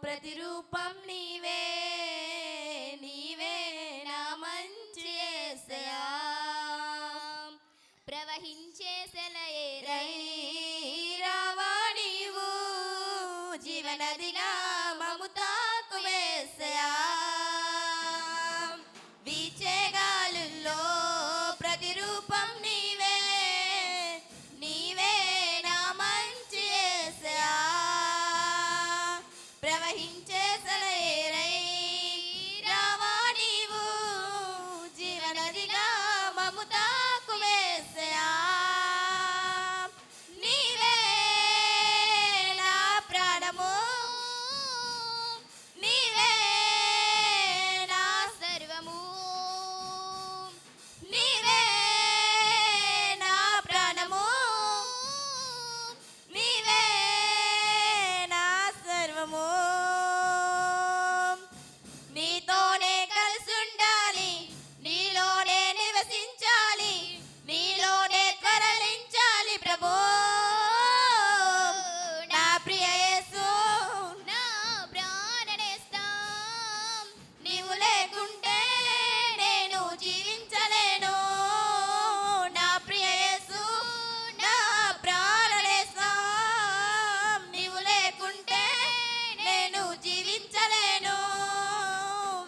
ప్రతిరూపం నీవే నీవే నా మంచి యేసయ్యా ప్రవహించే సెలయేరై రావా నీవు జీవనదిగా మము తాకు యేసయ్యా వీచే గాలుల్లో ప్రతిరూపం నీవే నీవే నా మంచి యేసయ్యా ప్రవహించే సెలయేరై రావా నీవు జీవనదిగా మము తాకు యేసయ్యా నీవే నా ప్రాణము నీవే నా సర్వము నీవే నా ప్రాణము నీవే నా సర్వము నీతోనే కలిసి ఉండాలి నీలోనే నివసించాలి నీలోనే త్వరలించాలి ప్రభు నా ప్రియ యేసు నా ప్రాణనేస్తం నీవు లేకుంటే నేను జీవించలేను నా ప్రియ యేసు నా ప్రాణనేస్తం నీవు లేకుంటే నేను జీవించలేను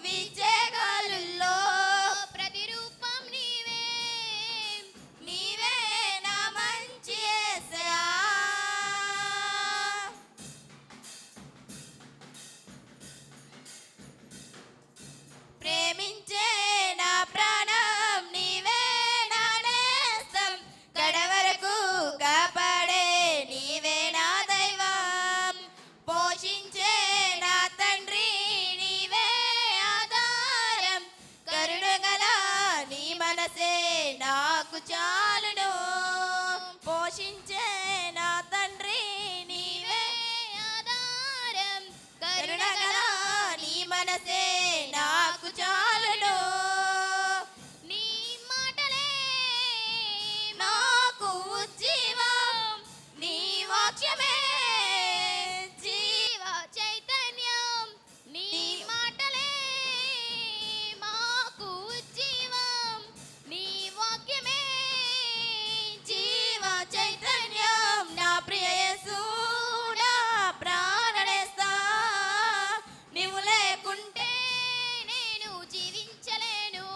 వీచే గాలుల్లో ప్రతిరూపం నీవే నీవే నా మంచి యేసయ్యా ప్రేమించే నా ప్రాణం నీవే నా నేస్తం కడవరకు కాపాడే నీవే నా దైవం పోషించే నా తండ్రి నీవే ఆధారం కరుణగల నీ మనసే నాకు చాలును పోషించే నా తండ్రి నీవే ఆధారం కరుణగల నీ మనసే నాకు చాలును నీ మాటలే నాకు ఉజ్జీవం నీ వాక్యమే జీవ చైతన్యం నీ మాటలే మాకు ఉజ్జీవం నీ వాక్యమే జీవ చైతన్యం నా ప్రియ యేసు నా ప్రాణనేస్తా నీవు లేకుంటే నేను జీవించలేను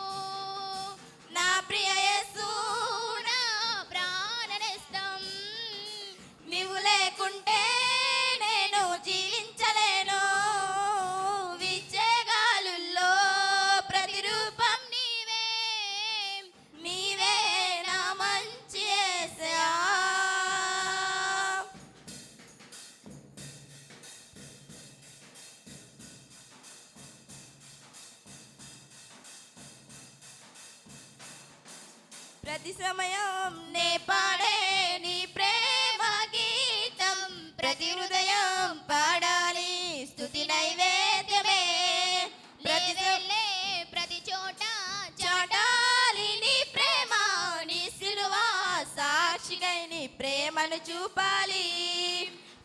నా ప్రియ యేసు నా ప్రాణనేస్తం నీవు లేకుంటే నేను జీవించలేను వీచే గాలుల్లో ప్రతిరూపం నీవే నీవే నా మంచి యేసయ్యా ప్రతి సమయం నే పాడే నీ ప్రేమ గీతం ప్రతి హృదయం పాడాలి స్తుతి నైవేద్యమే ప్రతి వెళ్ళే ప్రతి చోట చాటాలి నీ ప్రేమ నీ సిలువ సాక్షిగా నీ ప్రేమను చూపాలి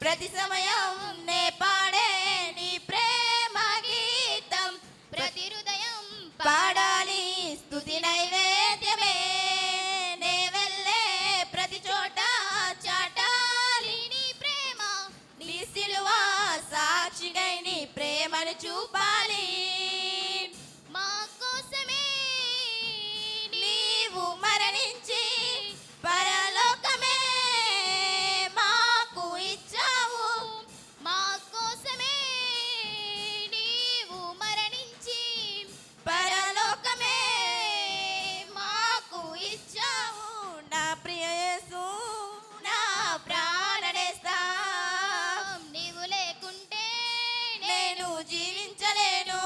ప్రతి సమయం నే పాడే నీ ప్రేమ గీతం ప్రతి హృదయం పాడాలి స్తుతి నైవేద్యమే నే వెళ్ళే ప్రతి చోట చాటాలి నీ ప్రేమ నీ సిలువ సాక్షిగా నీ ప్రేమను చూపాలి మా కోసమే నీవు మరణించి పరలోకమే మాకు ఇచ్చావు మా కోసమే నీవు మరణించి పరలోకమే మాకు ఇచ్చావు నా ప్రియ యేసు నా ప్రాణనేస్తం నీవు లేకుంటే నేను జీవించలేను